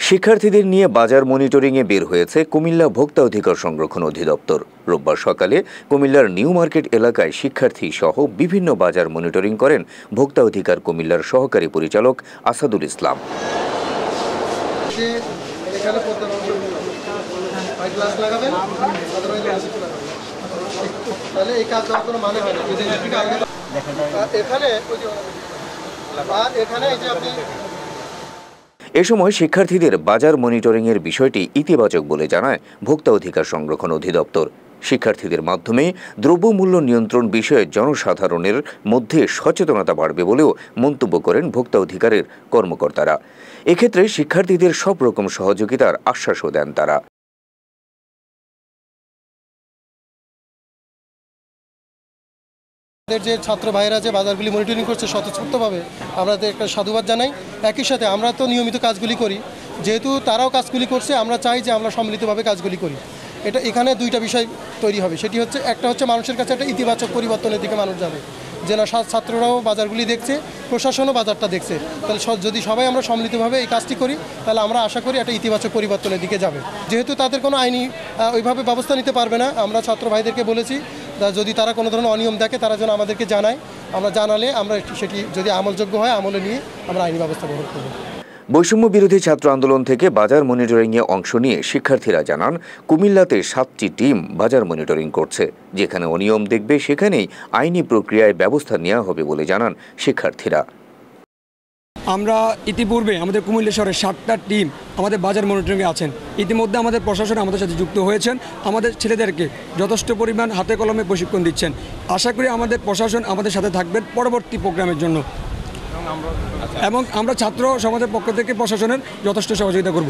শিক্ষার্থীদের নিয়ে বাজার মনিটরিংয়ে বের হয়েছে কুমিল্লা ভোক্তা অধিকার সংরক্ষণ অধিদপ্তর। রোববার সকালে কুমিল্লার নিউ মার্কেট এলাকায় শিক্ষার্থী সহ বিভিন্ন বাজার মনিটরিং করেন ভোক্তা অধিকার কুমিল্লার সহকারী পরিচালক আসাদুল ইসলাম। এ সময় শিক্ষার্থীদের বাজার মনিটরিংয়ের বিষয়টি ইতিবাচক বলে জানায় ভোক্তা অধিকার সংরক্ষণ অধিদপ্তর। শিক্ষার্থীদের মাধ্যমে দ্রব্যমূল্য নিয়ন্ত্রণ বিষয়ে জনসাধারণের মধ্যে সচেতনতা বাড়বে বলেও মন্তব্য করেন ভোক্তা অধিকারের কর্মকর্তারা। এক্ষেত্রে শিক্ষার্থীদের সব রকম সহযোগিতার আশ্বাসও দেন তারা। যে ছাত্র ভাইরা যে বাজারগুলি মনিটরিং করছে স্বতঃস্ফূর্তভাবে আমরা একটা সাধুবাদ জানাই। একই সাথে আমরা তো নিয়মিত কাজগুলি করি, যেহেতু তারাও কাজগুলি করছে আমরা চাই যে আমরা সম্মিলিতভাবে কাজগুলি করি। এখানে দুইটা বিষয় তৈরি হবে, সেটি হচ্ছে একটা হচ্ছে মানুষের কাছে একটা ইতিবাচক পরিবর্তনের দিকে মানুষ যাবে, যে না ছাত্ররাও বাজারগুলি দেখছে, প্রশাসনও বাজারটা দেখছে। তাহলে যদি সবাই আমরা সম্মিলিতভাবে এই কাজটি করি তাহলে আমরা আশা করি একটা ইতিবাচক পরিবর্তনের দিকে যাবে। যেহেতু তাদের কোনো আইনি ওইভাবে ব্যবস্থা নিতে পারবে না, আমরা ছাত্র ভাইদেরকে বলেছি যদি তারা কোনো ধরনের অনিয়ম দেখে তারা যেন আমাদেরকে জানায়, আমরা জানালে আমরা সেটি যদি আমলযোগ্য হয় আমলে নিয়ে আমরা আইনি ব্যবস্থা গ্রহণ করব। বৈষম্য বিরোধী ছাত্র আন্দোলন থেকে বাজার মনিটরিংয়ে অংশ নিয়ে শিক্ষার্থীরা জানান, কুমিল্লাতে 7টি টিম বাজার মনিটরিং করছে। যেখানে অনিয়ম দেখবে সেখানেই আইনি প্রক্রিয়ায় ব্যবস্থা নেওয়া হবে বলে জানান শিক্ষার্থীরা। আমরা ইতিপূর্বে আমাদের কুমিল্লা শহরের 7টা টিম আমাদের বাজার মনিটরিংয়ে আছেন। ইতিমধ্যে আমাদের প্রশাসন আমাদের সাথে যুক্ত হয়েছেন, আমাদের ছেলেদেরকে যথেষ্ট পরিমাণ হাতে কলমে প্রশিক্ষণ দিচ্ছেন। আশা করি আমাদের প্রশাসন আমাদের সাথে থাকবেন পরবর্তী প্রোগ্রামের জন্য, এবং আমরা ছাত্র সমাজের পক্ষ থেকে প্রশাসনের যথেষ্ট সহযোগিতা করব।